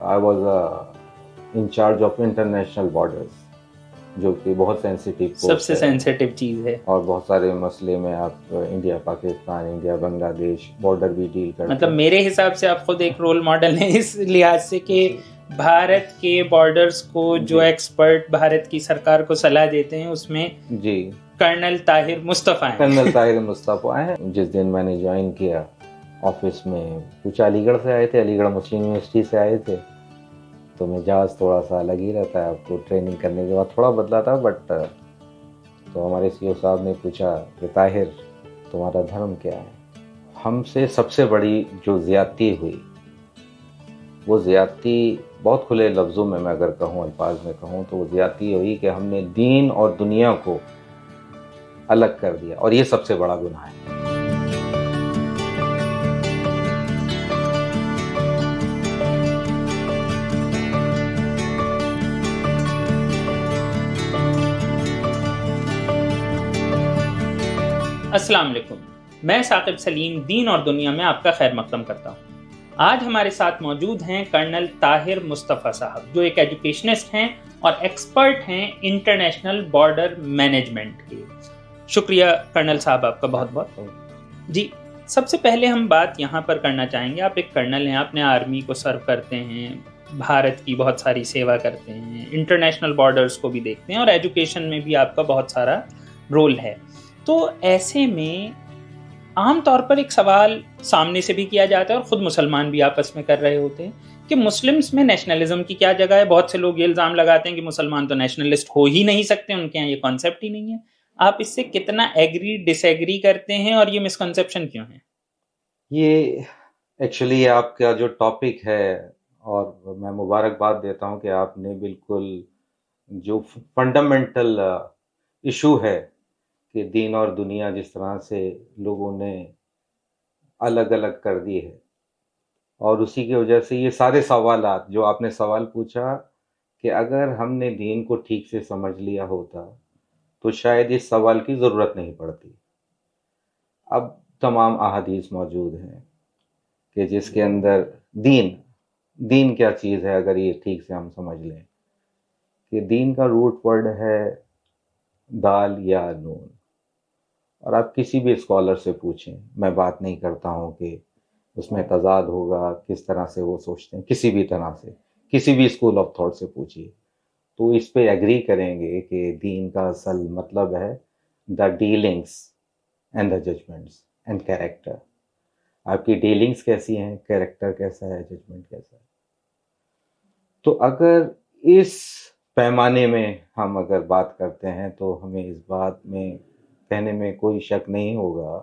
I was in charge of international borders, जो कि बहुत सेंसिटिव सबसे सेंसिटिव चीज़ है। और बहुत सारे मसले में आप India Pakistan, India Bangladesh border भी डील करते मतलब मेरे हिसाब से आप खुद एक रोल मॉडल हैं इस लिहाज से कि भारत के बॉर्डर्स को जो एक्सपर्ट भारत की सरकार को सलाह देते हैं उसमें जी कर्नल ताहिर मुस्तफ़ा हैं। कर्नल ताहिर मुस्तफ़ा हैं। जिस दिन मैंने ज्वाइन किया ऑफिस में, कुछ अलीगढ़ से आए थे, अलीगढ़ मुस्लिम यूनिवर्सिटी से आए थे, तो मिजाज थोड़ा सा अलग ही रहता है। आपको ट्रेनिंग करने के बाद थोड़ा बदला था, बट तो हमारे सीईओ साहब ने पूछा कि ताहिर तुम्हारा धर्म क्या है। हमसे सबसे बड़ी जो ज़्यादती हुई, वो ज़्यादती बहुत खुले लफ्ज़ों में मैं अगर कहूँ, अल्फाज में कहूँ, तो वो ज़्यादती हुई कि हमने दीन और दुनिया को अलग कर दिया, और ये सबसे बड़ा गुनाह है। अस्सलाम वालेकुम, मैं साकिब सलीम दीन और दुनिया में आपका खैर मकदम करता हूँ। आज हमारे साथ मौजूद हैं कर्नल ताहिर मुस्तफ़ा साहब, जो एक एजुकेशनिस्ट हैं और एक्सपर्ट हैं इंटरनेशनल बॉर्डर मैनेजमेंट के। शुक्रिया कर्नल साहब आपका बहुत बहुत। जी, सबसे पहले हम बात यहाँ पर करना चाहेंगे, आप एक कर्नल हैं, आपने आर्मी को सर्व करते हैं, भारत की बहुत सारी सेवा करते हैं, इंटरनेशनल बॉर्डर्स को भी देखते हैं और एजुकेशन में भी आपका बहुत सारा रोल है। तो ऐसे में आम तौर पर एक सवाल सामने से भी किया जाता है और ख़ुद मुसलमान भी आपस में कर रहे होते हैं कि मुस्लिम्स में नेशनलिज्म की क्या जगह है। बहुत से लोग ये इल्ज़ाम लगाते हैं कि मुसलमान तो नेशनलिस्ट हो ही नहीं सकते, उनके यहाँ ये कॉन्सेप्ट ही नहीं है। आप इससे कितना एग्री डिसएग्री करते हैं और ये मिसकंसेप्शन क्यों है? ये एक्चुअली आपका जो टॉपिक है, और मैं मुबारकबाद देता हूँ कि आपने बिल्कुल जो फंडामेंटल इशू है कि दीन और दुनिया जिस तरह से लोगों ने अलग अलग कर दी है, और उसी की वजह से ये सारे सवालात जो आपने सवाल पूछा कि अगर हमने दीन को ठीक से समझ लिया होता तो शायद इस सवाल की ज़रूरत नहीं पड़ती। अब तमाम अहादीस मौजूद हैं कि जिसके अंदर दीन दीन क्या चीज़ है, अगर ये ठीक से हम समझ लें कि दीन का रूट वर्ड है दाल या नून। और आप किसी भी स्कॉलर से पूछें, मैं बात नहीं करता हूँ कि उसमें तजाद होगा, किस तरह से वो सोचते हैं, किसी भी तरह से, किसी भी स्कूल ऑफ थॉट से पूछिए, तो इस पे एग्री करेंगे कि दीन का असल मतलब है the dealings and the judgements and character. आपकी डीलिंग्स कैसी हैं, कैरेक्टर कैसा है, जजमेंट कैसा है। तो अगर इस पैमाने में हम अगर बात करते हैं तो हमें इस बात में कहने में कोई शक नहीं होगा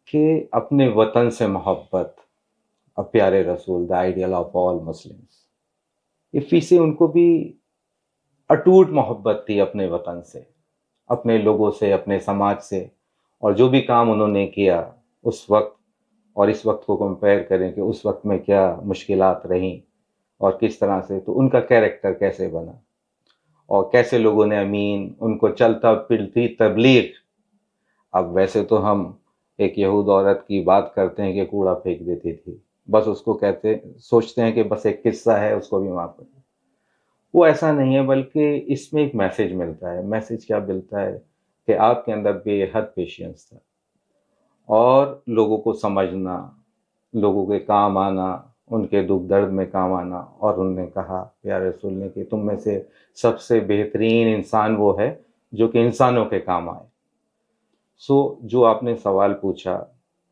कि अपने वतन से मोहब्बत, अब प्यारे रसूल the ideal of all Muslims, इफ़ी से उनको भी अटूट मोहब्बत थी अपने वतन से, अपने लोगों से, अपने समाज से। और जो भी काम उन्होंने किया उस वक्त और इस वक्त को कंपेयर करें कि उस वक्त में क्या मुश्किलात रहीं और किस तरह से, तो उनका कैरेक्टर कैसे बना और कैसे लोगों ने अमीन उनको चलता फिरती तबलीग। अब वैसे तो हम एक यहूद औरत की बात करते हैं कि कूड़ा फेंक देती थी, बस उसको कहते सोचते हैं कि बस एक किस्सा है, उसको भी माफ कर। वो ऐसा नहीं है, बल्कि इसमें एक मैसेज मिलता है। मैसेज क्या मिलता है कि आपके अंदर बेहद पेशेंस था और लोगों को समझना, लोगों के काम आना, उनके दुख दर्द में काम आना। और उन्होंने कहा प्यारे रसूल ने कि तुम में से सबसे बेहतरीन इंसान वो है जो कि इंसानों के काम आए। सो जो आपने सवाल पूछा,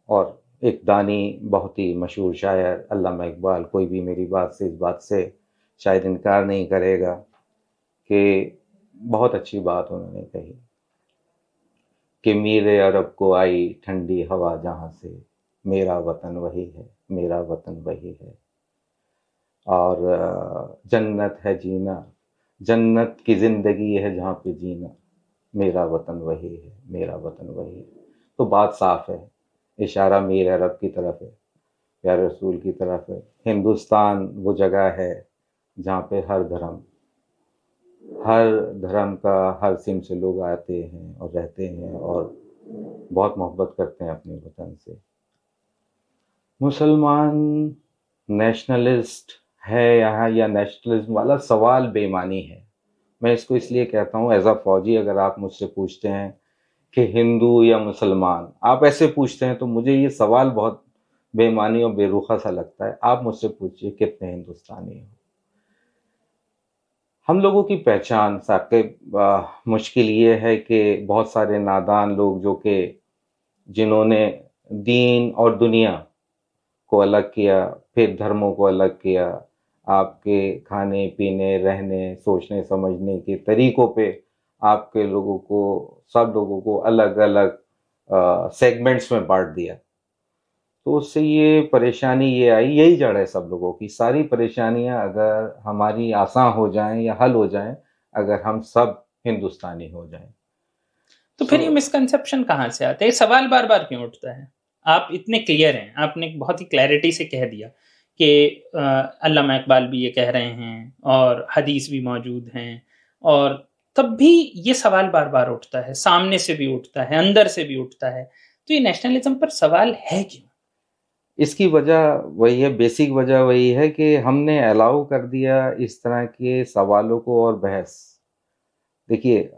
और एक दानी, बहुत ही मशहूर शायर अल्लामा इकबाल, कोई भी मेरी बात से, इस बात से शायद इनकार नहीं करेगा कि बहुत अच्छी बात उन्होंने कही कि मीरे अरब को आई ठंडी हवा जहाँ से, मेरा वतन वही है, मेरा वतन वही है। और जन्नत है जीना, जन्नत की ज़िंदगी है जहाँ पे जीना, मेरा वतन वही है, मेरा वतन वही है। तो बात साफ है, इशारा मीर अरब की तरफ है, प्यारे रसूल की तरफ है। हिंदुस्तान वो जगह है जहाँ पे हर धर्म का, हर सिम से लोग आते हैं और रहते हैं और बहुत मोहब्बत करते हैं अपने वतन से। मुसलमान नेशनलिस्ट है यहाँ या नेशनलिज्म वाला सवाल बेईमानी है। मैं इसको इसलिए कहता हूँ, एज अ फौजी अगर आप मुझसे पूछते हैं कि हिंदू या मुसलमान, आप ऐसे पूछते हैं तो मुझे ये सवाल बहुत बेईमानी और बेरुखा सा लगता है। आप मुझसे पूछिए कितने हिंदुस्तानी हो। हम लोगों की पहचान साकिब, मुश्किल ये है कि बहुत सारे नादान लोग जो कि जिन्होंने दीन और दुनिया को अलग किया, फिर धर्मों को अलग किया, आपके खाने पीने रहने सोचने समझने के तरीकों पे आपके लोगों को, सब लोगों को अलग अलग सेगमेंट्स में बांट दिया। तो उससे ये परेशानी ये आई, यही जड़ है सब लोगों की। सारी परेशानियां अगर हमारी आसान हो जाएं या हल हो जाएं अगर हम सब हिंदुस्तानी हो जाएं। तो फिर ये मिसकंसेप्शन कहाँ से आता है? ये सवाल बार बार क्यों उठता है? आप इतने क्लियर हैं, आपने बहुत ही क्लैरिटी से कह दिया कि अल्लामा इकबाल भी ये कह रहे हैं और हदीस भी मौजूद हैं, और तब भी ये सवाल बार बार उठता है, सामने से भी उठता है, अंदर से भी उठता है। तो ये नेशनलिज्म पर सवाल है क्यों? इसकी वजह वही है, बेसिक वजह वही है कि हमने अलाउ कर दिया इस तरह के सवालों को और बहस। देखिए,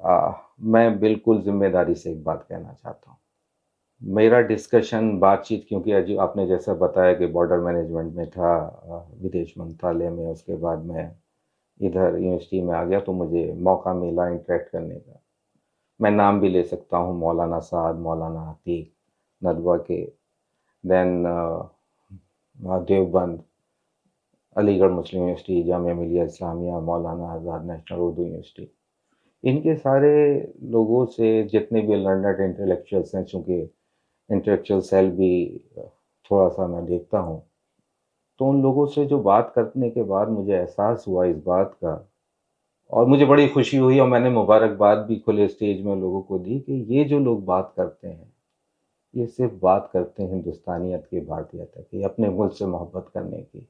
मैं बिल्कुल जिम्मेदारी से एक बात कहना चाहता हूँ। मेरा डिस्कशन बातचीत, क्योंकि आपने जैसा बताया कि बॉर्डर मैनेजमेंट में था, विदेश मंत्रालय में, उसके बाद मैं इधर यूनिवर्सिटी में आ गया तो मुझे मौका मिला इंटरेक्ट करने का। मैं नाम भी ले सकता हूँ, मौलाना साद, मौलाना अतीक नदवा के, देन देवबंद, अलीगढ़ मुस्लिम यूनिवर्सिटी, जामिया मिलिया इस्लामिया, मौलाना आज़ाद नेशनल उर्दू यूनिवर्सिटी। इनके सारे लोगों से जितने भी लर्नड इंटेलेक्चुअल्स हैं, चूँकि इंटेलेक्चुअल सेल भी थोड़ा सा मैं देखता हूँ, तो उन लोगों से जो बात करने के बाद मुझे एहसास हुआ इस बात का, और मुझे बड़ी खुशी हुई और मैंने मुबारकबाद भी खुले स्टेज में लोगों को दी कि ये जो लोग बात करते हैं ये सिर्फ बात करते हैं हिंदुस्तानियत की, भारतीयता की, अपने मुल्क से मोहब्बत करने की।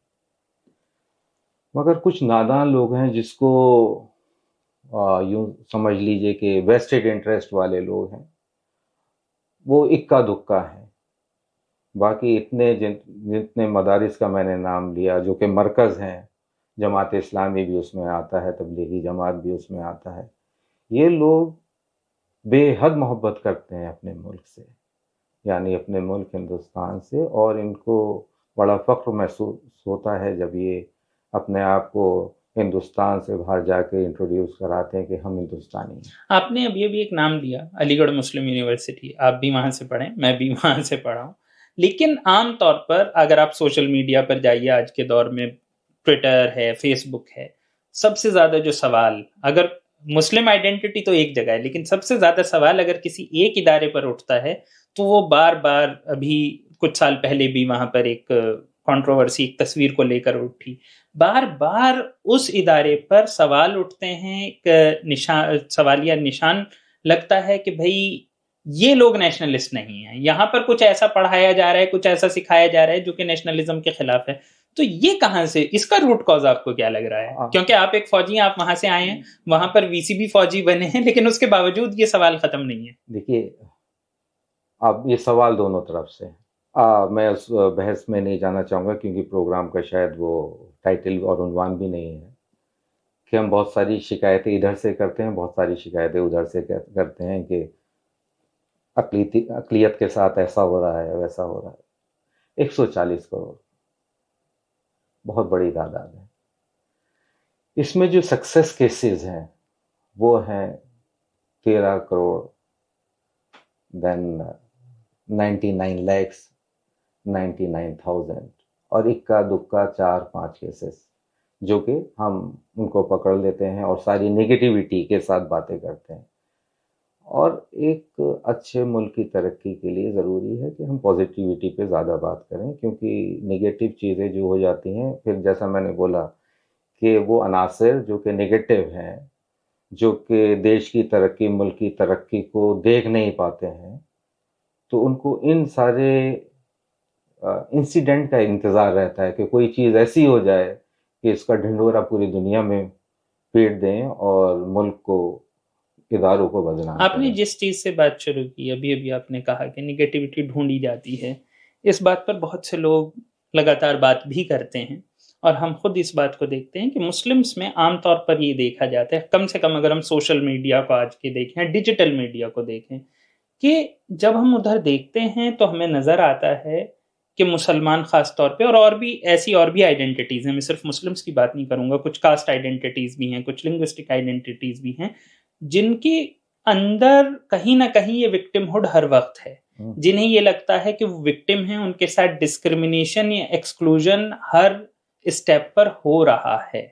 मगर कुछ नादान लोग हैं जिसको यूं समझ लीजिए कि वेस्टेड इंटरेस्ट वाले लोग हैं, वो इक्का दुक्का हैं। बाकी इतने जितने मदारिस का मैंने नाम लिया जो कि मरकज़ हैं, जमात इस्लामी भी उसमें आता है, तबलीगी जमात भी उसमें आता है, ये लोग बेहद मोहब्बत करते हैं अपने मुल्क से, यानी अपने मुल्क हिंदुस्तान से, और इनको बड़ा फ़ख्र महसूस होता है जब ये अपने आप को हिंदुस्तान से बाहर जाके इंट्रोड्यूस कराते हैं कि हम हिंदुस्तानी हैं। आपने अभी अभी एक नाम दिया, अलीगढ़ मुस्लिम यूनिवर्सिटी, आप भी वहाँ से पढ़े, मैं भी वहाँ से पढ़ा हूँ। लेकिन आम तौर पर अगर आप सोशल मीडिया पर जाइए, आज के दौर में ट्विटर है, फेसबुक है, सबसे ज़्यादा जो सवाल, अगर मुस्लिम आइडेंटिटी तो एक जगह है, लेकिन सबसे ज़्यादा सवाल अगर किसी एक इदारे पर उठता है तो वो बार बार, अभी कुछ साल पहले भी वहाँ पर एक कंट्रोवर्सी एक तस्वीर को लेकर उठी, बार बार उस इदारे पर सवाल उठते हैं, एक निशान, सवालिया निशान लगता है कि भाई ये लोग नेशनलिस्ट नहीं हैं, यहाँ पर कुछ ऐसा पढ़ाया जा रहा है, कुछ ऐसा सिखाया जा रहा है जो कि नेशनलिज्म के खिलाफ है। तो ये कहाँ से, इसका रूट कॉज आपको क्या लग रहा है? क्योंकि आप एक फौजी हैं, आप वहां से आए हैं, वहां पर वीसी भी फौजी बने हैं, लेकिन उसके बावजूद ये सवाल खत्म नहीं है। देखिए, अब ये सवाल दोनों तरफ से है। मैं उस बहस में नहीं जाना चाहूँगा क्योंकि प्रोग्राम का शायद वो टाइटल और उन्वान भी नहीं है कि हम बहुत सारी शिकायतें इधर से करते हैं, बहुत सारी शिकायतें उधर से करते हैं कि अक़लियत के साथ ऐसा हो रहा है, वैसा हो रहा है। 140 करोड़ बहुत बड़ी तादाद है। इसमें जो सक्सेस केसेस हैं वो हैं 13 करोड़, देन 99 lakhs, 99,000, और इक्का दुक्का 4-5 केसेस जो कि हम उनको पकड़ लेते हैं और सारी नेगेटिविटी के साथ बातें करते हैं। और एक अच्छे मुल्क की तरक्की के लिए ज़रूरी है कि हम पॉजिटिविटी पे ज़्यादा बात करें, क्योंकि नेगेटिव चीज़ें जो हो जाती हैं फिर, जैसा मैंने बोला कि वो अनासर जो कि नेगेटिव हैं, जो कि देश की तरक्की, मुल्क की तरक्की को देख नहीं पाते हैं, तो उनको इन सारे इंसिडेंट का इंतज़ार रहता है कि कोई चीज़ ऐसी हो जाए कि इसका ढिंढोरा पूरी दुनिया में पीट दें और मुल्क को, इदारों को बदनाम आपने करें। जिस चीज़ से बात शुरू की, अभी अभी आपने कहा कि निगेटिविटी ढूंढी जाती है, इस बात पर बहुत से लोग लगातार बात भी करते हैं, और हम खुद इस बात को देखते हैं कि मुस्लिम्स में आमतौर पर ये देखा जाता है, कम से कम अगर हम सोशल मीडिया को आज के देखें, डिजिटल मीडिया को देखें, कि जब हम उधर देखते हैं तो हमें नज़र आता है कि मुसलमान ख़ास तौर पे, और भी ऐसी और भी आइडेंटिटीज़ हैं, मैं सिर्फ मुस्लिम्स की बात नहीं करूँगा, कुछ कास्ट आइडेंटिटीज़ भी हैं, कुछ लिंग्विस्टिक आइडेंटिटीज़ भी हैं, जिनकी अंदर कहीं ना कहीं ये विक्टिमहुड हर वक्त है, जिन्हें ये लगता है कि वो विक्टिम हैं, उनके साथ डिस्क्रिमिनेशन या एक्सक्लूजन हर स्टेप पर हो रहा है।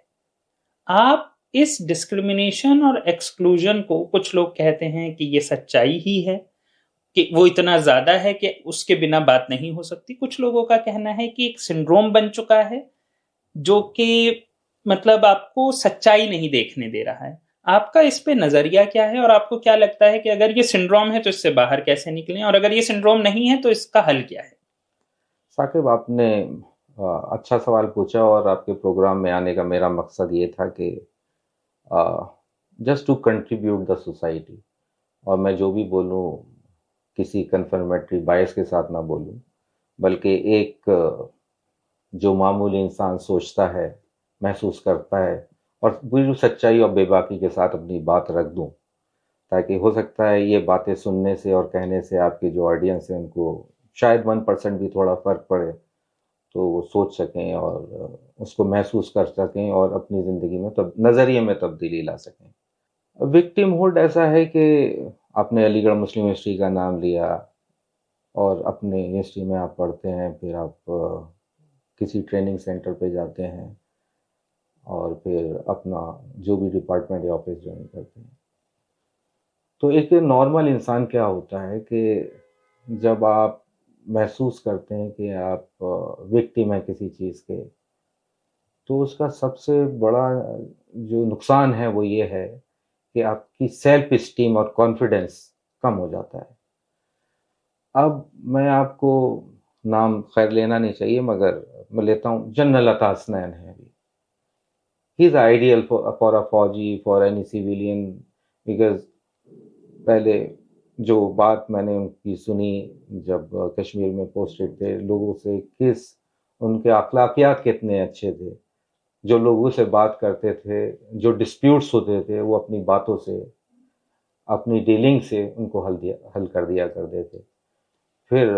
आप इस डिस्क्रिमिनेशन और एक्सक्लूजन को, कुछ लोग कहते हैं कि ये सच्चाई ही है, कि वो इतना ज्यादा है कि उसके बिना बात नहीं हो सकती। कुछ लोगों का कहना है कि एक सिंड्रोम बन चुका है जो कि मतलब आपको सच्चाई नहीं देखने दे रहा है। आपका इस पे नजरिया क्या है, और आपको क्या लगता है कि अगर ये सिंड्रोम है तो इससे बाहर कैसे निकलें, और अगर ये सिंड्रोम नहीं है तो इसका हल क्या है? साकिब, आपने अच्छा सवाल पूछा, और आपके प्रोग्राम में आने का मेरा मकसद ये था कि just to contribute the society, और मैं जो भी बोलूँ किसी कन्फर्मेटरी बायस के साथ ना बोलूँ, बल्कि एक जो मामूली इंसान सोचता है, महसूस करता है, और पूरी सच्चाई और बेबाकी के साथ अपनी बात रख दूँ, ताकि हो सकता है ये बातें सुनने से और कहने से आपकी जो ऑडियंस है उनको शायद 1% भी थोड़ा फ़र्क पड़े, तो वो सोच सकें और उसको महसूस कर सकें और अपनी ज़िंदगी में तब नज़रिए में तब्दीली ला सकें। विक्टिमहुड ऐसा है कि आपने अलीगढ़ मुस्लिम यूनिवर्सिटी का नाम लिया, और अपने यूनिवर्सिटी में आप पढ़ते हैं, फिर आप किसी ट्रेनिंग सेंटर पे जाते हैं, और फिर अपना जो भी डिपार्टमेंट या ऑफिस ज्वाइन करते हैं। तो एक नॉर्मल इंसान क्या होता है कि जब आप महसूस करते हैं कि आप विक्टिम हैं किसी चीज़ के, तो उसका सबसे बड़ा जो नुकसान है वो ये है कि आपकी सेल्फ इस्टीम और कॉन्फिडेंस कम हो जाता है। अब मैं आपको नाम खैर लेना नहीं चाहिए, मगर मैं लेता हूँ, जनरल अता हसनैन है अभी। He is ideal for a फौजी, फॉर एनी सिविलियन, बिकॉज पहले जो बात मैंने उनकी सुनी जब कश्मीर में पोस्टेड थे, लोगों से किस उनके अखलाकियात कितने अच्छे थे, जो लोगों से बात करते थे, जो डिस्प्यूट्स होते थे वो अपनी बातों से, अपनी डीलिंग से उनको हल कर दिया करते थे। फिर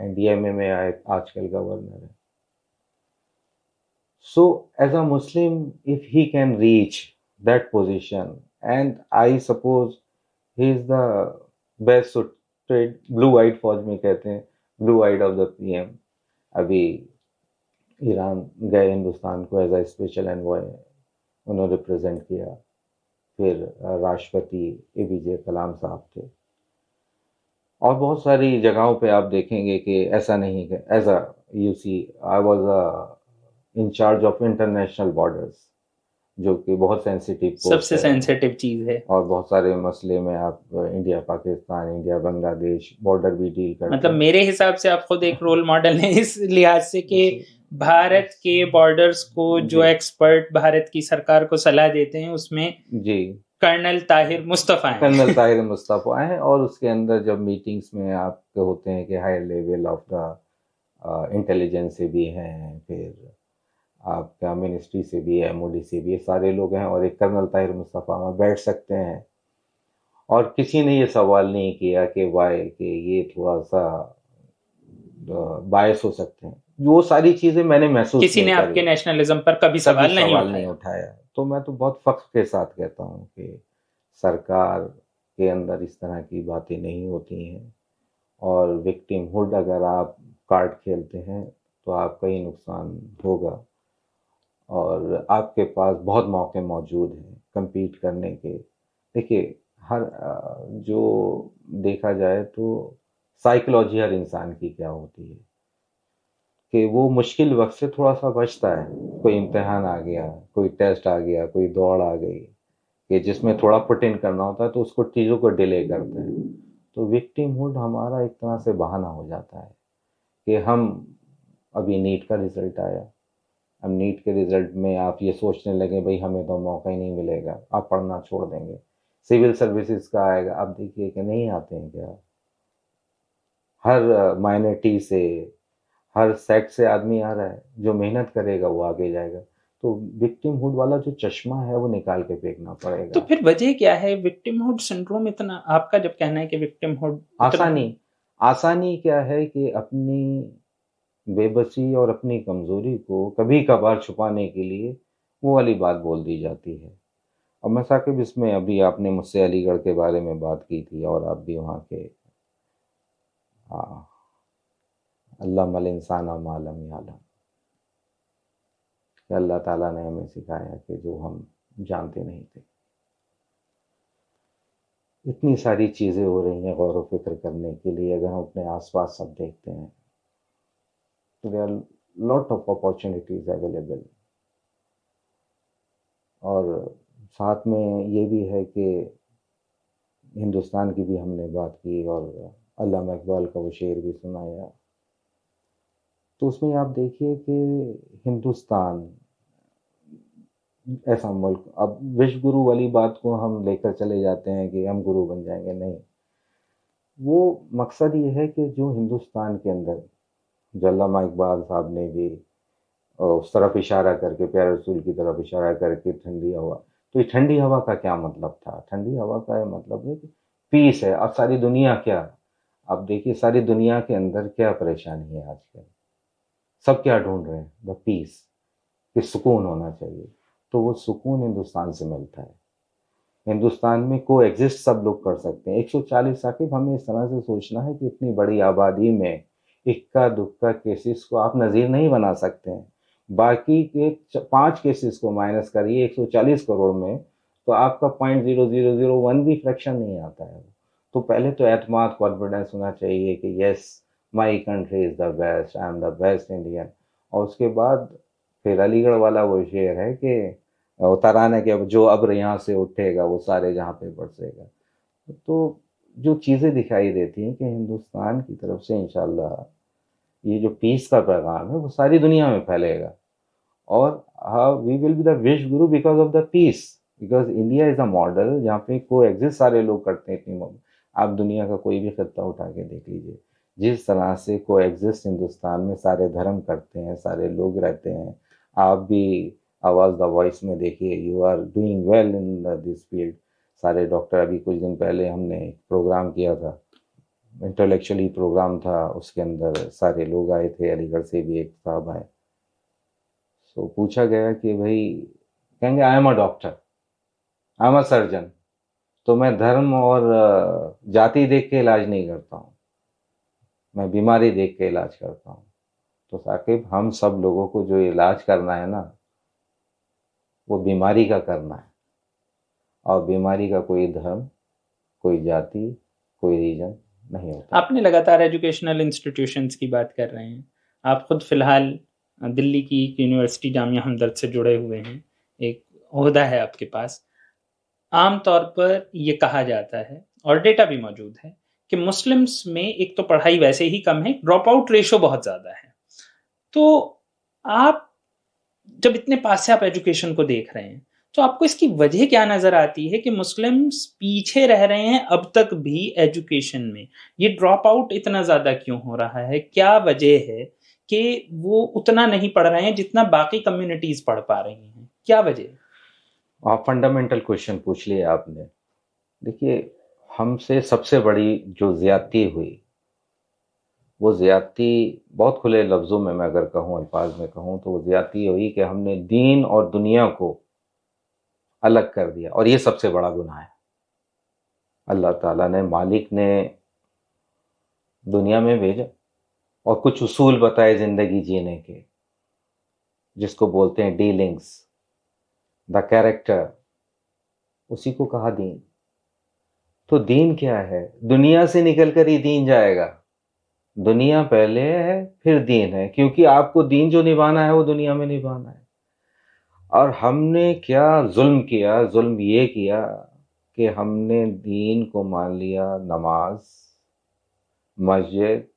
एनडीएमए में आए, आजकल गवर्नर है। So as a Muslim, if he can reach that position, and I suppose he is the best suited, blue eyed फौज में कहते हैं, blue eyed of the PM. अभी ईरान गए हिंदुस्तान को एज अ स्पेशल एनवॉय, उन्होंने represent किया। फिर राष्ट्रपति एपीजे कलाम साहब थे, और बहुत सारी जगहों पे आप देखेंगे कि ऐसा नहीं है। As a you see, I was in charge of international borders, जो कि बहुत सेंसिटिव पोस्ट सबसे है, सेंसिटिव चीज है, और बहुत सारे मसले में आप India Pakistan, India Bangladesh border भी डील करते मतलब हैं। मेरे हिसाब से आप खुद एक रोल मॉडल हैं इस लिहाज से कि भारत के बॉर्डर्स को जो एक्सपर्ट भारत की सरकार को सलाह देते हैं उसमें जी कर्नल ताहिर मुस्तफ़ा हैं। कर्नल ताहिर मुस्तफ़ा हैं, और उसके अंदर जब मीटिंग्स में आप होते हैं कि high level of the intelligence से भी हैं, फिर आपका मिनिस्ट्री से भी है, एमओडी से भी है, सारे लोग हैं, और एक कर्नल ताहिर मुस्तफ़ा में बैठ सकते हैं, और किसी ने ये सवाल नहीं किया कि वाई कि ये थोड़ा सा बायस हो सकते हैं। वो सारी चीज़ें मैंने महसूस किसी ने नहीं आपके करी, नेशनलिज्म पर कभी कभी सवाल नहीं सवाल नहीं उठाया। उठाया। तो मैं तो बहुत फ़ख्र के साथ कहता हूँ कि सरकार के अंदर इस तरह की बातें नहीं होती हैं, और विक्टिमहुड अगर आप कार्ड खेलते हैं तो आपका ही नुकसान होगा, और आपके पास बहुत मौके मौजूद हैं compete करने के। देखिए, हर जो देखा जाए तो साइकोलॉजी हर इंसान की क्या होती है कि वो मुश्किल वक्त से थोड़ा सा बचता है। कोई इम्तिहान आ गया, कोई टेस्ट आ गया, कोई दौड़ आ गई कि जिसमें थोड़ा पुट इन करना होता है, तो उसको चीज़ों को डिले करते हैं। तो विक्टिमहुड हमारा एक तरह से बहाना हो जाता है कि हम, अभी नीट का रिजल्ट आया, अब नीट के रिजल्ट में आप ये सोचने लगे भाई हमें तो मौका ही नहीं मिलेगा, आप पढ़ना छोड़ देंगे। सिविल सर्विसेज का आएगा, आप देखिए कि नहीं आते हैं क्या, हर माइनॉरिटी से, हर सेक्ट से आदमी आ रहा है, जो मेहनत करेगा वो आगे जाएगा। तो विक्टिमहुड वाला जो चश्मा है वो निकाल के फेंकना तो पड़ेगा। फिर वजह क्या है विक्टिमहुड सिंड्रोम इतना, आपका जब कहना है कि विक्टिमहुड आसानी आसानी क्या है कि अपनी बेबसी और अपनी कमजोरी को कभी कभार छुपाने के लिए वो वाली बात बोल दी जाती है। और मैं साकिब, इसमें अभी आपने मुझसे अलीगढ़ के बारे में बात की थी, और आप भी वहाँ के अल्लामल इंसान मालम यालम, कि अल्लाह ताला ने हमें सिखाया कि जो हम जानते नहीं थे। इतनी सारी चीज़ें हो रही हैं गौर व फिक्र करने के लिए। अगर हम अपने आसपास सब देखते हैं तो there are lot of opportunities available. और साथ में ये भी है कि हिंदुस्तान की भी हमने बात की, और अल्लामा इकबाल का वो शेर भी सुनाया। तो उसमें आप देखिए कि हिंदुस्तान ऐसा मुल्क, अब विश्व गुरु वाली बात को हम लेकर चले जाते हैं कि हम गुरु बन जाएंगे, नहीं। वो मकसद ये है कि जो हिंदुस्तान के अंदर, जो अल्लामा इकबाल साहब ने भी उस तरफ इशारा करके, प्यारे रसूल की तरफ इशारा करके ठंडी हवा, तो ये ठंडी हवा का क्या मतलब था? ठंडी हवा का ये मतलब है कि पीस है। अब सारी दुनिया क्या, अब देखिए सारी दुनिया के अंदर क्या परेशानी है आजकल, सब क्या ढूंढ रहे हैं? द पीस, कि सुकून होना चाहिए। तो वो सुकून हिंदुस्तान से मिलता है। हिंदुस्तान में को एग्जिस्ट सब लोग कर सकते हैं। 140 साकिब, हमें इस तरह से सोचना है कि इतनी बड़ी आबादी में इक्का दुक्का केसेस को आप नज़ीर नहीं बना सकते हैं। बाकी के 5 केसेस को माइनस करिए 140 करोड़ में, तो आपका 0.0001 भी फ्रैक्शन नहीं आता है। तो पहले तो एतमाद, कॉन्फिडेंस होना चाहिए कि yes, my country is the best, I am the best Indian. और उसके बाद फिर अलीगढ़ वाला वो शेर है कि तराने के, जो अब्र यहाँ से उठेगा वो सारे जहाँ पे बरसेगा। तो जो चीज़ें दिखाई देती हैं कि हिंदुस्तान की तरफ से इंशाल्लाह ये जो पीस का पैगाम है वो सारी दुनिया में फैलेगा। और हाँ, we will be the vishwa guru because of the peace, because India is a model जहाँ पे को एग्जिस्ट सारे लोग करते हैं इतनी। आप दुनिया का कोई भी खत्ता उठा के देख लीजिए, जिस तरह से को एग्जिस्ट हिंदुस्तान में सारे धर्म करते हैं, सारे लोग रहते हैं। आप भी आवाज़ द वॉइस में देखिए, you are doing well in this field. सारे डॉक्टर, अभी कुछ दिन पहले हमने एक प्रोग्राम किया था, इंटेलेक्चुअली प्रोग्राम था, उसके अंदर सारे लोग आए थे, अलीगढ़ से भी एक साहब आए। सो पूछा गया कि भाई, कहेंगे I am a doctor, I am a surgeon. तो मैं धर्म और जाति देख के इलाज नहीं करता हूँ, मैं बीमारी देख के इलाज करता हूँ। तो साकिब, हम सब लोगों को जो इलाज करना है ना, वो बीमारी का करना है। और बीमारी का कोई धर्म, कोई जाति, कोई रीजन नहीं होता। आपने लगातार एजुकेशनल इंस्टीट्यूशंस की बात कर रहे हैं। आप खुद फिलहाल दिल्ली की यूनिवर्सिटी जामिया हमदर्द से जुड़े हुए हैं, एक ओहदा है आपके पास। आम तौर पर ये कहा जाता है और डेटा भी मौजूद है कि मुस्लिम्स में एक तो पढ़ाई वैसे ही कम है, ड्रॉप आउट रेशो बहुत ज़्यादा है। तो आप जब इतने पास से आप एजुकेशन को देख रहे हैं, तो आपको इसकी वजह क्या नजर आती है कि मुस्लिम्स पीछे रह रहे हैं अब तक भी एजुकेशन में? ये ड्रॉप आउट इतना ज्यादा क्यों हो रहा है? क्या वजह है कि वो उतना नहीं पढ़ रहे हैं जितना बाकी कम्युनिटीज पढ़ पा रही हैं? क्या वजह? आप फंडामेंटल क्वेश्चन पूछ लिए आपने। देखिए, हमसे सबसे बड़ी जो ज्यादती हुई, वो ज्यादती बहुत खुले लफ्ज़ों में मैं अगर कहूँ, अल्फाज में कहूँ, तो वो ज्यादती हुई कि हमने दीन और दुनिया को अलग कर दिया। और ये सबसे बड़ा गुनाह है। अल्लाह ताला ने, मालिक ने दुनिया में भेजा और कुछ उसूल बताए ज़िंदगी जीने के, जिसको बोलते हैं डीलिंग्स, द कैरेक्टर, उसी को कहा दीन। तो दीन क्या है? दुनिया से निकल कर ही दीन जाएगा। दुनिया पहले है, फिर दीन है, क्योंकि आपको दीन जो निभाना है वो दुनिया में निभाना है। और हमने क्या जुल्म किया? जुल्म ये किया कि हमने दीन को मान लिया नमाज, मस्जिद,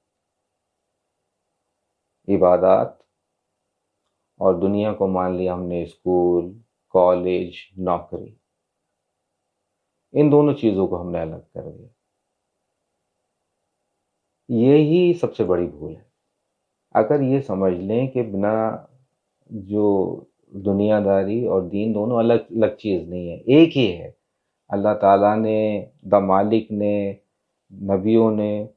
इबादत, और दुनिया को मान लिया हमने स्कूल, कॉलेज, नौकरी। इन दोनों चीज़ों को हमने अलग कर दिया। यही सबसे बड़ी भूल है। अगर ये समझ लें कि बिना जो दुनियादारी और दीन दोनों अलग अलग चीज़ नहीं है, एक ही है। अल्लाह ताला ने, द मालिक ने, नबियों ने,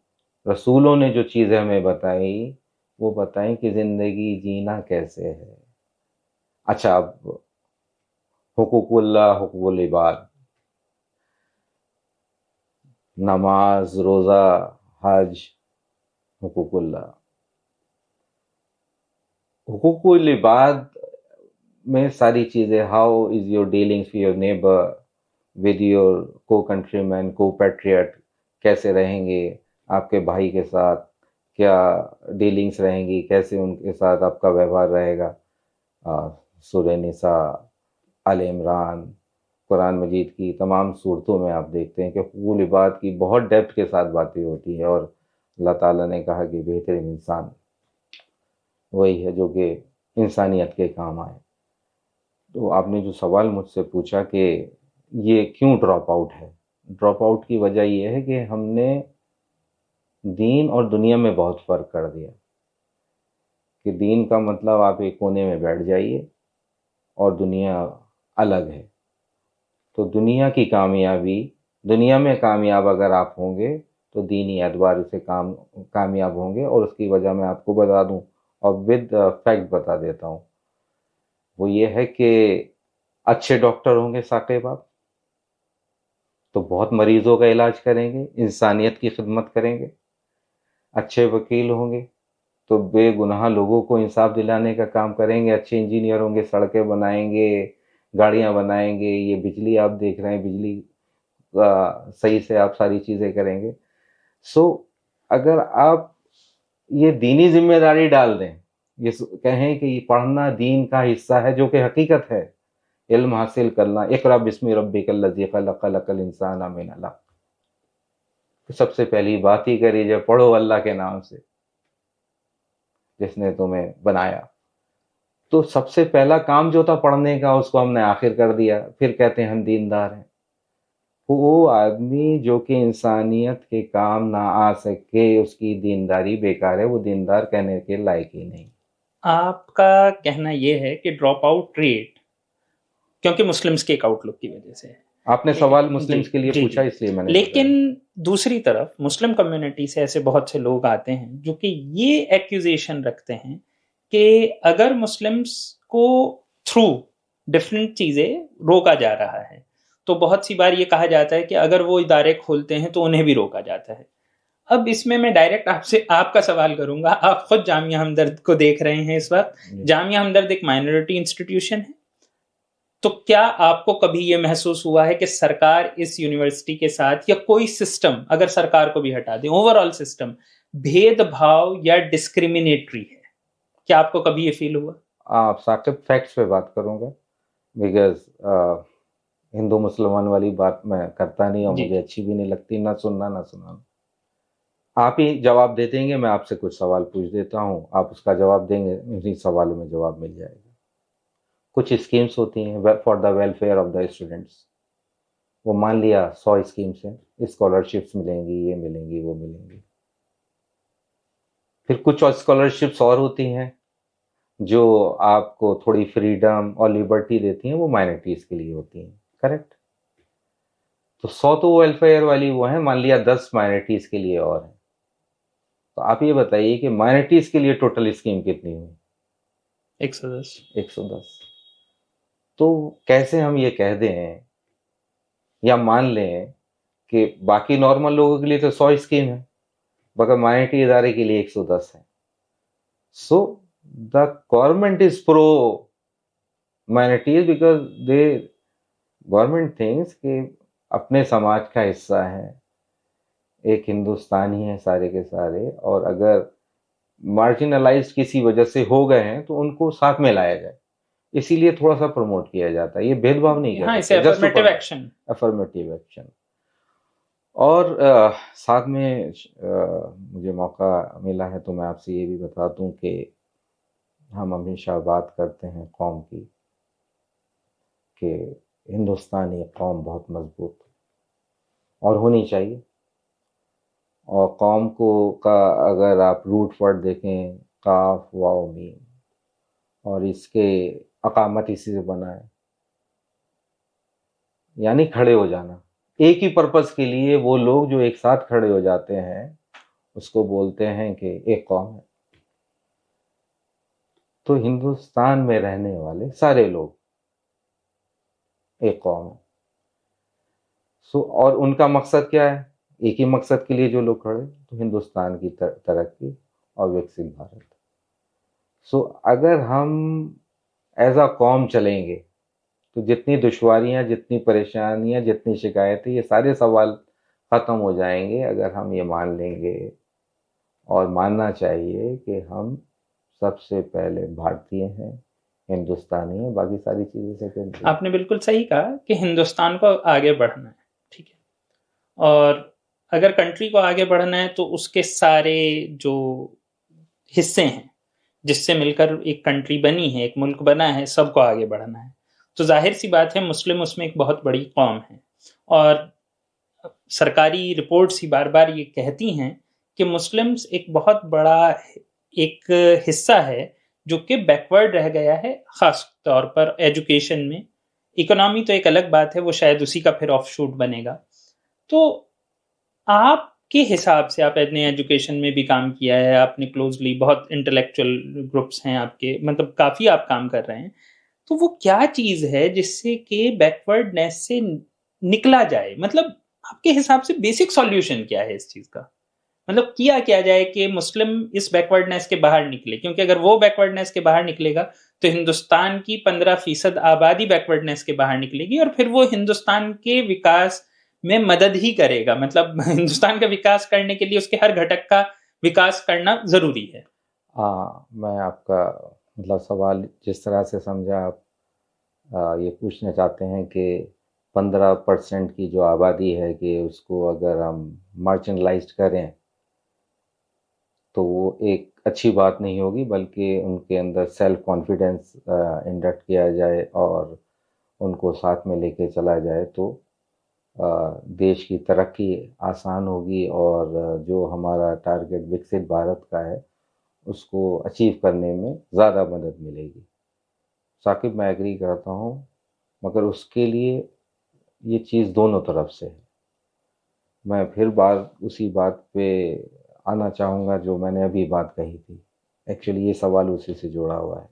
रसूलों ने जो चीज़ें हमें बताई, वो बताई कि ज़िंदगी जीना कैसे है। अच्छा, अब हुकूकुल्लाह, हुकूकुल इबाद, नमाज, रोज़ा, हज, हुकूकुल्लाह। हुकूकुल इबाद में सारी चीज़ें, how is your dealings with your neighbour, with your को कंट्रीमैन, को पैट्रियट, कैसे रहेंगे आपके भाई के साथ, क्या डीलिंग्स रहेंगी, कैसे उनके साथ आपका व्यवहार रहेगा। सूरह निसा, आल इमरान, कुरान मजीद की तमाम सूरतों में आप देखते हैं कि हुकूकुल इबाद की बहुत डेप्थ के साथ बातें होती हैं। और अल्लाह ताला ने कहा कि बेहतरीन इंसान वही है जो कि इंसानियत के काम आए। तो आपने जो सवाल मुझसे पूछा कि ये क्यों ड्रॉप आउट है, ड्रॉप आउट की वजह ये है कि हमने दीन और दुनिया में बहुत फ़र्क कर दिया। कि दीन का मतलब आप एक कोने में बैठ जाइए और दुनिया अलग है। तो दुनिया की कामयाबी, दुनिया में कामयाब अगर आप होंगे तो दीनी एतबार से कामयाब होंगे। और उसकी वजह मैं आपको बता दूं और विद फैक्ट बता देता हूँ। वो ये है कि अच्छे डॉक्टर होंगे साकिब आप, तो बहुत मरीजों का इलाज करेंगे, इंसानियत की खिदमत करेंगे। अच्छे वकील होंगे तो बेगुनाह लोगों को इंसाफ दिलाने का काम करेंगे। अच्छे इंजीनियर होंगे, सड़कें बनाएंगे, गाड़ियां बनाएंगे। ये बिजली आप देख रहे हैं, बिजली सही से आप सारी चीज़ें करेंगे। सो अगर आप ये दीनी जिम्मेदारी डाल दें, ये कहें कि ये पढ़ना दीन का हिस्सा है, जो कि हकीकत है, इल्म हासिल करना, इक़रा बिस्मि रब्बिकल लज़ी खलक़ खलक़ल इंसान मिन अलक़, तो सबसे पहली बात ही करी जब पढ़ो अल्लाह के नाम से जिसने तुम्हें बनाया। तो सबसे पहला काम जो था पढ़ने का, उसको हमने आखिर कर दिया। फिर कहते हैं हम दीनदार हैं। वो आदमी जो कि इंसानियत के काम ना आ सके, उसकी दीनदारी बेकार है, वो दीनदार कहने के लायक ही नहीं। आपका कहना यह है कि ड्रॉप आउट रेट क्योंकि मुस्लिम्स के एक आउटलुक की वजह से है। आपने सवाल मुस्लिम्स के लिए जी पूछा, जी। इसलिए मैंने लेकिन बताया। दूसरी तरफ मुस्लिम कम्युनिटी से ऐसे बहुत से लोग आते हैं जो कि ये एक्यूजेशन रखते हैं कि अगर मुस्लिम्स को थ्रू डिफरेंट चीजें रोका जा रहा है, तो बहुत सी बार ये कहा जाता है कि अगर वो इदारे खोलते हैं तो उन्हें भी रोका जाता है। अब इसमें मैं डायरेक्ट आपसे आपका सवाल करूंगा। आप खुद जामिया हमदर्द को देख रहे हैं इस वक्त। जामिया हमदर्द एक माइनॉरिटी इंस्टीट्यूशन है, तो क्या आपको कभी ये महसूस हुआ है कि सरकार इस यूनिवर्सिटी के साथ, या कोई सिस्टम, अगर सरकार को भी हटा दें, ओवरऑल सिस्टम भेदभाव या डिस्क्रिमिनेटरी है? क्या आपको कभी ये फील हुआ? आप साकिब फैक्ट्स पे बात करूंगा, बिकॉज हिंदू मुसलमान वाली बात मैं करता नहीं और जी मुझे अच्छी भी नहीं लगती, ना सुनना ना सुनाना। आप ही जवाब दे देंगे, मैं आपसे कुछ सवाल पूछ देता हूँ, आप उसका जवाब देंगे, उन्हीं सवालों में जवाब मिल जाएगा। कुछ स्कीम्स होती हैं for the welfare of the students. वो मान लिया 100 स्कीम्स हैं, स्कॉलरशिप्स मिलेंगी, ये मिलेंगी, वो मिलेंगी। फिर कुछ और स्कॉलरशिप्स और होती हैं जो आपको थोड़ी फ्रीडम और लिबर्टी देती हैं, वो माइनॉरिटीज़ के लिए होती हैं, करेक्ट। तो 100 तो वेलफेयर वाली वो है, मान लिया 10 माइनॉरिटीज़ के लिए और है। तो आप ये बताइए कि माइनॉरिटीज़ के लिए टोटल स्कीम कितनी हुई? 110। 110। तो कैसे हम ये कह दें या मान लें कि बाकी नॉर्मल लोगों के लिए तो 100 स्कीम है, मगर माइनॉरिटी इदारे के लिए 110 है। So the government is pro minorities because they, government thinks कि अपने समाज का हिस्सा है, एक हिंदुस्तानी है सारे के सारे, और अगर मार्जिनलाइज किसी वजह से हो गए हैं तो उनको साथ में लाया जाए, इसीलिए थोड़ा सा प्रमोट किया जाता है। ये भेदभाव नहीं कह हाँ, इसे सकते, just affirmative action. Affirmative action. और साथ में मुझे मौका मिला है तो मैं आपसे ये भी बता दूं कि हम हमेशा बात करते हैं कौम की, कि हिंदुस्तानी कौम बहुत मजबूत और होनी चाहिए। और कौम को का अगर आप रूट वर्ड देखें, काफ वाव मीम, और इसके अकामत इसी से बना है, यानी खड़े हो जाना। एक ही पर्पस के लिए वो लोग जो एक साथ खड़े हो जाते हैं उसको बोलते हैं कि एक कौम है। तो हिंदुस्तान में रहने वाले सारे लोग एक कौम है। सो और उनका मकसद क्या है? एक ही मकसद के लिए जो लोग खड़े, तो हिंदुस्तान की तरक्की और विकसित भारत। सो अगर हम एज अ कौम चलेंगे तो जितनी दुश्वारियां, जितनी परेशानियां, जितनी शिकायतें, ये सारे सवाल खत्म हो जाएंगे अगर हम ये मान लेंगे, और मानना चाहिए कि हम सबसे पहले भारतीय हैं, हिंदुस्तानी हैं, बाकी सारी चीजें सेकेंडरी। आपने बिल्कुल सही कहा कि हिंदुस्तान को आगे बढ़ना है, ठीक है। और अगर कंट्री को आगे बढ़ना है तो उसके सारे जो हिस्से हैं जिससे मिलकर एक कंट्री बनी है, एक मुल्क बना है, सबको आगे बढ़ना है। तो जाहिर सी बात है मुस्लिम उसमें एक बहुत बड़ी कौम है। और सरकारी रिपोर्ट्स ही बार बार ये कहती हैं कि मुस्लिम्स एक बहुत बड़ा एक हिस्सा है जो कि बैकवर्ड रह गया है, खास तौर पर एजुकेशन में। इकोनॉमी तो एक अलग बात है, वो शायद उसी का फिर ऑफ शूट बनेगा। तो आपके हिसाब से, आप अपने एजुकेशन में भी काम किया है, आपने क्लोजली, बहुत इंटेलेक्चुअल ग्रुप्स हैं आपके, मतलब काफ़ी आप काम कर रहे हैं, तो वो क्या चीज़ है जिससे कि बैकवर्डनेस से निकला जाए? मतलब आपके हिसाब से बेसिक सॉल्यूशन क्या है इस चीज़ का? मतलब किया क्या जाए कि मुस्लिम इस बैकवर्डनेस के बाहर निकले? क्योंकि अगर वो बैकवर्डनेस के बाहर निकलेगा तो हिंदुस्तान की 15% आबादी बैकवर्डनेस के बाहर निकलेगी, और फिर वो हिंदुस्तान के विकास में मदद ही करेगा। मतलब हिंदुस्तान का विकास करने के लिए उसके हर घटक का विकास करना जरूरी है। हाँ, मैं आपका मतलब सवाल जिस तरह से समझा, आप ये पूछना चाहते हैं कि 15% की जो आबादी है कि उसको अगर हम मार्जिनलाइज्ड करें तो वो एक अच्छी बात नहीं होगी, बल्कि उनके अंदर सेल्फ कॉन्फिडेंस इंडक्ट किया जाए और उनको साथ में लेके चला जाए तो देश की तरक्की आसान होगी, और जो हमारा टारगेट विकसित भारत का है उसको अचीव करने में ज़्यादा मदद मिलेगी। साकिब, मैं एग्री करता हूँ, मगर उसके लिए ये चीज़ दोनों तरफ से है। मैं फिर उसी बात पे आना चाहूँगा जो मैंने अभी बात कही थी। एक्चुअली ये सवाल उसी से जुड़ा हुआ है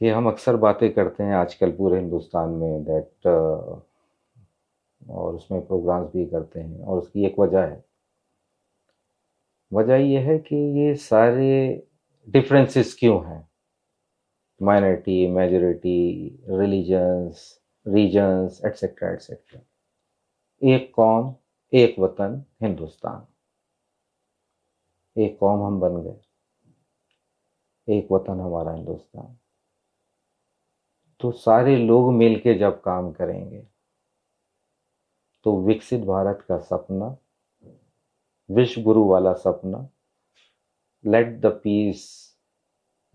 कि हम अक्सर बातें करते हैं आजकल पूरे हिंदुस्तान में दैट, और उसमें प्रोग्राम्स भी करते हैं, और उसकी एक वजह है। वजह ये है कि ये सारे डिफरेंसेस क्यों हैं? Minority, majority, religions, reasons, etcetera etcetera. एक कौम, एक वतन, हिंदुस्तान। एक कौम हम बन गए, एक वतन हमारा हिंदुस्तान। तो सारे लोग मिलके जब काम करेंगे तो विकसित भारत का सपना, विश्व गुरु वाला सपना, let the peace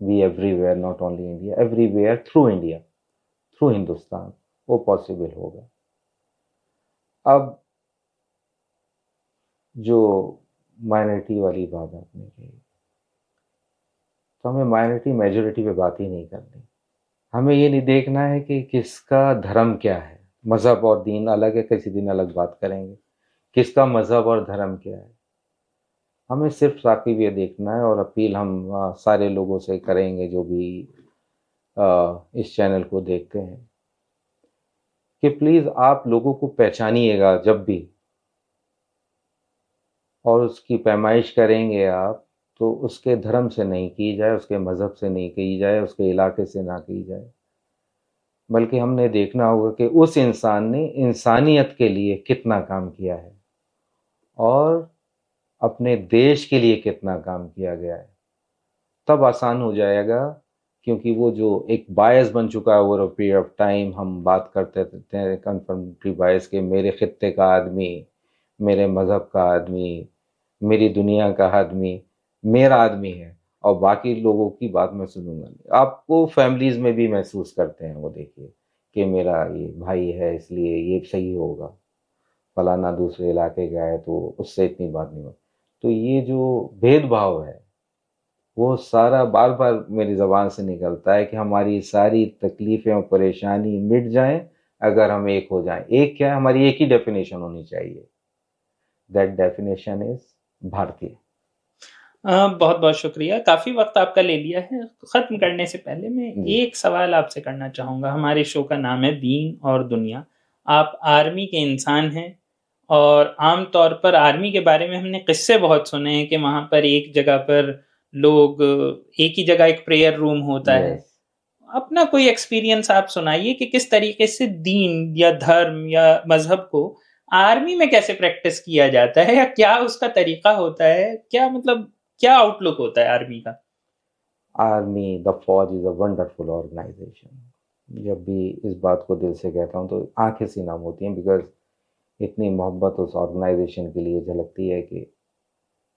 be everywhere, not only India, everywhere through India, through Hindustan, वो पॉसिबल होगा। अब जो माइनॉरिटी वाली बात आपने कही, तो हमें माइनॉरिटी मेजॉरिटी पे बात ही नहीं करनी। हमें ये नहीं देखना है कि किसका धर्म क्या है। मज़हब और दीन अलग है, किसी दिन अलग बात करेंगे। किसका मज़हब और धर्म क्या है, हमें सिर्फ साकिब ये देखना है, और अपील हम सारे लोगों से करेंगे जो भी इस चैनल को देखते हैं, कि प्लीज़ आप लोगों को पहचानिएगा जब भी, और उसकी पैमाइश करेंगे आप तो उसके धर्म से नहीं की जाए, उसके मज़हब से नहीं की जाए, उसके इलाके से ना की जाए, बल्कि हमने देखना होगा कि उस इंसान ने इंसानियत के लिए कितना काम किया है और अपने देश के लिए कितना काम किया गया है। तब आसान हो जाएगा, क्योंकि वो जो एक बायस बन चुका है over a period of time, हम बात करते रहते हैं कन्फर्मेटरी बायस के, मेरे खित्ते का आदमी, मेरे मज़हब का आदमी, मेरी दुनिया का आदमी मेरा आदमी है, और बाकी लोगों की बात मैं सुनूंगा नहीं। आपको फैमिलीज़ में भी महसूस करते हैं वो, देखिए कि मेरा ये भाई है इसलिए ये सही होगा, फलाना दूसरे इलाके का है तो उससे इतनी बात नहीं होती। तो ये जो भेदभाव है वो सारा बार बार मेरी ज़बान से निकलता है कि हमारी सारी तकलीफ़ें और परेशानी मिट जाएं अगर हम एक हो जाएं। एक क्या है, हमारी एक ही डेफिनेशन होनी चाहिए। दैट डेफिनेशन इज़ भारतीय। बहुत बहुत शुक्रिया, काफ़ी वक्त आपका ले लिया है। ख़त्म करने से पहले मैं जी। एक सवाल आपसे करना चाहूँगा। हमारे शो का नाम है दीन और दुनिया। आप आर्मी के इंसान हैं और आम तौर पर आर्मी के बारे में हमने किस्से बहुत सुने हैं कि वहाँ पर एक जगह पर लोग, एक ही जगह एक प्रेयर रूम होता है। यस। अपना कोई एक्सपीरियंस आप सुनाइए कि किस तरीके से दीन या धर्म या मजहब को आर्मी में कैसे प्रैक्टिस किया जाता है, या क्या उसका तरीका होता है, क्या मतलब क्या आउटलुक होता है आर्मी का? आर्मी, द फौज इज़ अ वंडरफुल ऑर्गेनाइजेशन। जब भी इस बात को दिल से कहता हूँ तो आंखें सी नम होती हैं, बिकॉज इतनी मोहब्बत उस ऑर्गेनाइजेशन के लिए झलकती है कि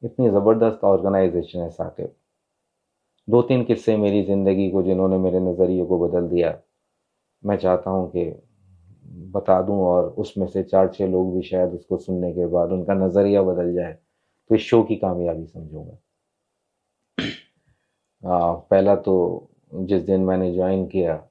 इतनी ज़बरदस्त ऑर्गेनाइजेशन है साकिब। दो तीन किस्से मेरी ज़िंदगी को जिन्होंने मेरे नज़रिए को बदल दिया, मैं चाहता हूँ कि बता दूँ, और उसमें से 4-6 लोग भी शायद उसको सुनने के बाद उनका नज़रिया बदल जाए, तो इस शो की कामयाबी समझूंगा। पहला तो जिस दिन मैंने ज्वाइन किया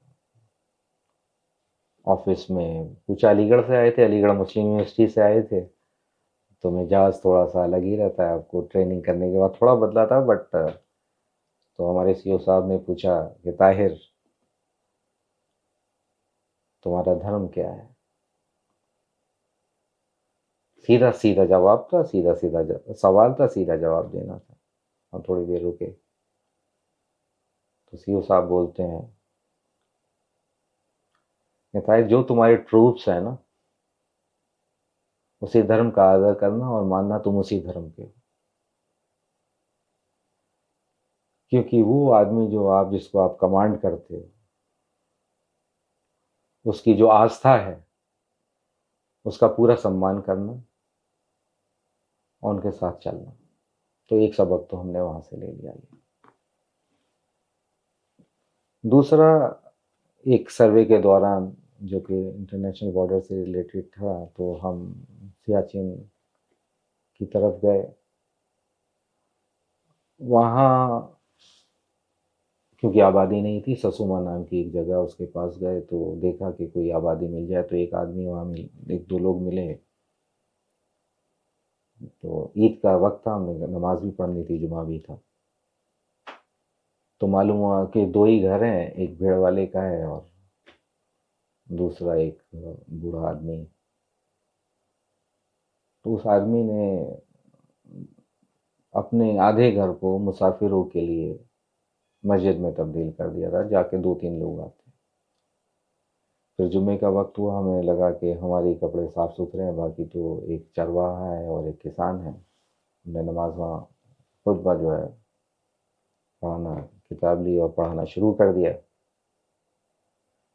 ऑफिस में, कुछ अलीगढ़ से आए थे, अलीगढ़ मुस्लिम यूनिवर्सिटी से आए थे, तो मिजाज थोड़ा सा अलग ही रहता है। आपको ट्रेनिंग करने के बाद थोड़ा बदला था, बट तो हमारे सीईओ साहब ने पूछा कि ताहिर, तुम्हारा धर्म क्या है? सीधा सीधा जवाब था, सीधा सीधा सवाल था, सीधा जवाब देना था। हम थोड़ी देर रुके, तो सीईओ साहब बोलते हैं कि ताहिर, जो तुम्हारे ट्रूप्स है ना, उसी धर्म का आदर करना और मानना तुम उसी धर्म के हो। क्योंकि वो आदमी जो आप, जिसको आप कमांड करते हो, उसकी जो आस्था है, उसका पूरा सम्मान करना और उनके साथ चलना। तो एक सबक तो हमने वहां से ले लिया। दूसरा, एक सर्वे के दौरान जो कि इंटरनेशनल बॉर्डर से रिलेटेड था, तो हम सियाचिन की तरफ गए। वहाँ क्योंकि आबादी नहीं थी, ससुमा नाम की एक जगह, उसके पास गए तो देखा कि कोई आबादी मिल जाए, तो एक आदमी वहाँ मिल, एक दो लोग मिले। तो ईद का वक्त था, हमें नमाज भी पढ़नी थी, जुमा भी था। तो मालूम हुआ कि दो ही घर हैं, एक भेड़ वाले का है और दूसरा एक बूढ़ा आदमी। तो उस आदमी ने अपने आधे घर को मुसाफिरों के लिए मस्जिद में तब्दील कर दिया था, जाके 2-3 लोग आते। फिर जुम्मे का वक्त हुआ, हमें लगा कि हमारे कपड़े साफ़ सुथरे हैं, बाकी तो एक चरवाहा है और एक किसान है। हमने नमाज वहाँ खुतबा जो है पढ़ाना, किताब ली और पढ़ाना शुरू कर दिया।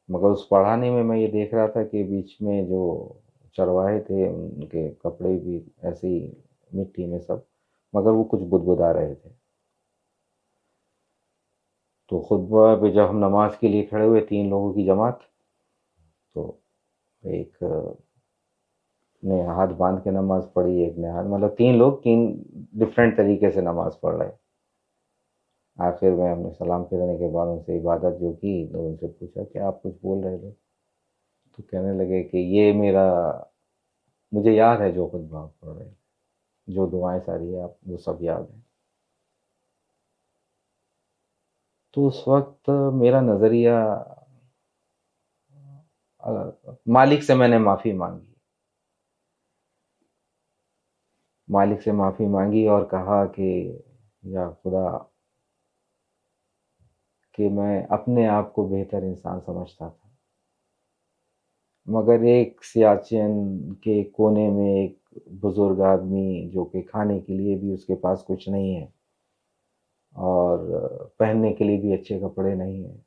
मगर उस पढ़ाने में मैं ये देख रहा था कि बीच में जो चरवाहे थे, उनके कपड़े भी ऐसे ही मिट्टी में सब, मगर वो कुछ बुदबुदा रहे थे। तो खुतबा पे जब हम नमाज के लिए खड़े हुए, 3 लोगों की जमात, तो एक ने हाथ बांध के नमाज पढ़ी, एक ने हाथ, मतलब 3 लोग 3 डिफरेंट तरीके से नमाज पढ़ रहे। आखिर में हमने सलाम फिरने के बाद उनसे इबादत जो की, तो उनसे पूछा कि आप कुछ बोल रहे थे? तो कहने लगे कि ये मेरा, मुझे याद है जो खुतबा आप पढ़ रहे, जो दुआएं सारी है आप, वो सब याद है। तो उस वक्त मेरा नज़रिया, मालिक से मैंने माफ़ी मांगी, मालिक से माफ़ी मांगी और कहा कि या खुदा, कि मैं अपने आप को बेहतर इंसान समझता था, मगर एक सियाचिन के कोने में एक बुजुर्ग आदमी जो कि खाने के लिए भी उसके पास कुछ नहीं है और पहनने के लिए भी अच्छे कपड़े नहीं हैं,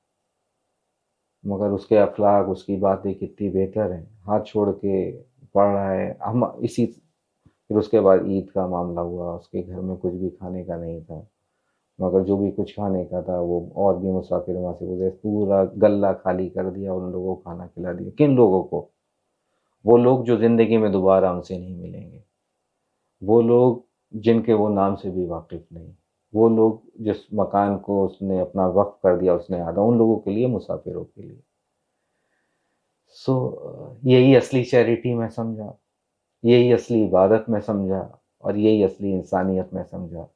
मगर उसके अखलाक, उसकी बातें कितनी बेहतर हैं, हाथ छोड़ के पढ़ रहा है। हम इसी, फिर उसके बाद ईद का मामला हुआ, उसके घर में कुछ भी खाने का नहीं था, मगर जो भी कुछ खाने का था वो और भी मुसाफिर वहाँ से गुजरे, पूरा गल्ला खाली कर दिया और उन लोगों को खाना खिला दिया। किन लोगों को? वो लोग जो ज़िंदगी में दोबारा हमसे नहीं मिलेंगे, वो लोग जिनके वो नाम से भी वाकिफ़ नहीं, वो लोग जिस मकान को उसने अपना वक्फ कर दिया उसने आधा, उन लोगों के लिए, मुसाफिरों के लिए। यही असली चैरिटी मैं समझा, यही असली इबादत में समझा, और यही असली इंसानियत में समझा।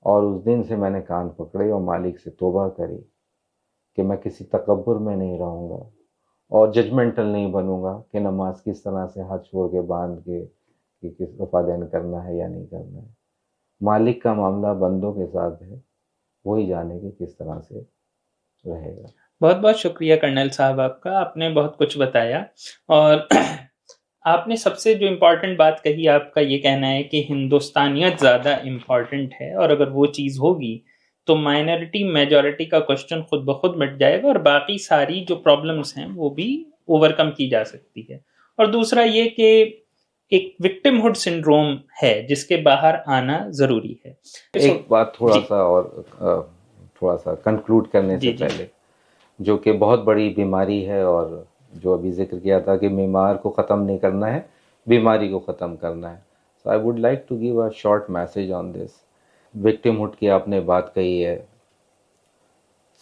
और उस दिन से मैंने कान पकड़े और मालिक से तौबा करी कि मैं किसी तकब्बुर में नहीं रहूँगा और जजमेंटल नहीं बनूँगा कि नमाज किस तरह से हाथ छोड़ के बांध के कि किस वफादैन करना है या नहीं करना है। मालिक का मामला बंदों के साथ है, वही जाने कि किस तरह से रहेगा। बहुत बहुत शुक्रिया कर्नल साहब आपका, आपने बहुत कुछ बताया। और आपने सबसे जो इम्पोर्टेंट बात कही, आपका ये कहना है कि हिंदुस्तानियत ज़्यादा इम्पॉर्टेंट है, और अगर वो चीज़ होगी तो माइनॉरिटी मेजॉरिटी का क्वेश्चन खुद ब खुद मिट जाएगा और बाकी सारी जो प्रॉब्लम्स हैं वो भी ओवरकम की जा सकती है। और दूसरा ये कि एक विक्टिमहुड सिंड्रोम है जिसके बाहर आना ज़रूरी है। एक बात थोड़ा सा कंक्लूड करने से पहले, जो कि बहुत बड़ी बीमारी है, और जो अभी जिक्र किया था कि बीमार को ख़त्म नहीं करना है, बीमारी को ख़त्म करना है। So I would like to give a short message on this. Victimhood की आपने बात कही है।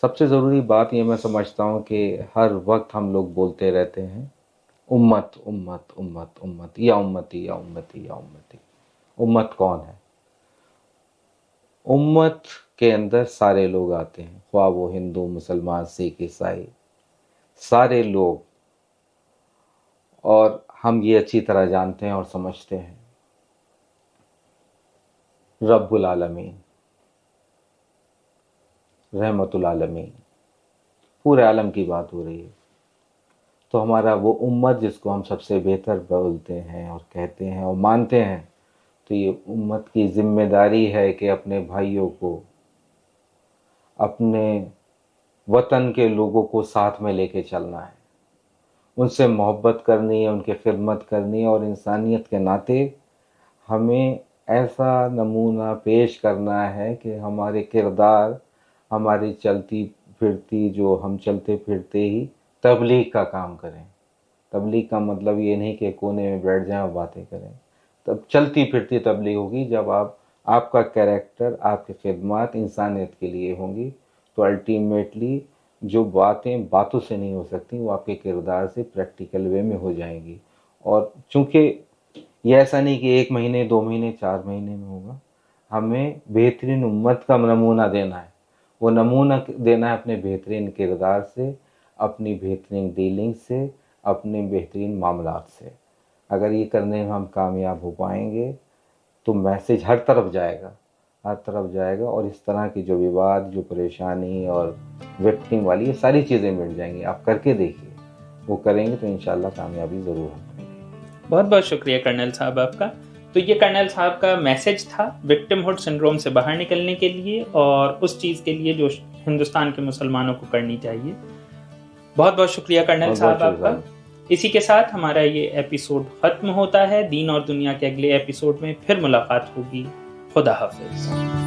सबसे ज़रूरी बात ये मैं समझता हूँ कि हर वक्त हम लोग बोलते रहते हैं उम्मत उम्मत उम्मत उम्मत, या उम्मती या उम्मती या उम्मती। उम्मत कौन है? उम्मत के अंदर सारे लोग आते हैं, ख्वाह वो हिंदू, मुसलमान, सिख, ईसाई, सारे लोग। और हम ये अच्छी तरह जानते हैं और समझते हैं, रब्बुल आलमीन, रहमतुल आलमीन, पूरे आलम की बात हो रही है। तो हमारा वो उम्मत जिसको हम सबसे बेहतर बोलते हैं और कहते हैं और मानते हैं, तो ये उम्मत की जिम्मेदारी है कि अपने भाइयों को, अपने वतन के लोगों को साथ में लेके चलना है, उनसे मोहब्बत करनी है, उनकी खिदमत करनी है, और इंसानियत के नाते हमें ऐसा नमूना पेश करना है कि हमारे किरदार, हमारी चलती फिरती, जो हम चलते फिरते ही तबलीग का काम करें। तबलीग का मतलब ये नहीं कि कोने में बैठ जाएं और बातें करें। तब चलती फिरती तबलीग होगी जब आपका कैरेक्टर, आपकी खिदमत इंसानियत के लिए होंगी। तो अल्टीमेटली जो बातें बातों से नहीं हो सकती, वो आपके किरदार से प्रैक्टिकल वे में हो जाएंगी। और चूँकि ये ऐसा नहीं कि 1 महीने, 2 महीने, 4 महीने में होगा, हमें बेहतरीन उम्मत का नमूना देना है। वो नमूना देना है अपने बेहतरीन किरदार से, अपनी बेहतरीन डीलिंग से, अपने बेहतरीन मामलात से। अगर ये करने में हम कामयाब हो पाएंगे तो मैसेज हर तरफ जाएगा, हर तरफ जाएगा, और इस तरह की जो विवाद, जो परेशानी और विक्टिम वाली, ये सारी चीज़ें मिट जाएंगी। आप करके देखिए, वो करेंगे तो इंशाल्लाह कामयाबी ज़रूर है। बहुत बहुत शुक्रिया कर्नल साहब आपका। तो ये कर्नल साहब का मैसेज था विक्टिमहुड सिंड्रोम से बाहर निकलने के लिए और उस चीज़ के लिए जो हिंदुस्तान के मुसलमानों को करनी चाहिए। बहुत बहुत शुक्रिया कर्नल साहब आपका। इसी के साथ हमारा ये एपिसोड ख़त्म होता है। दीन और दुनिया के अगले एपिसोड में फिर मुलाकात होगी। खुदा हाफिज़।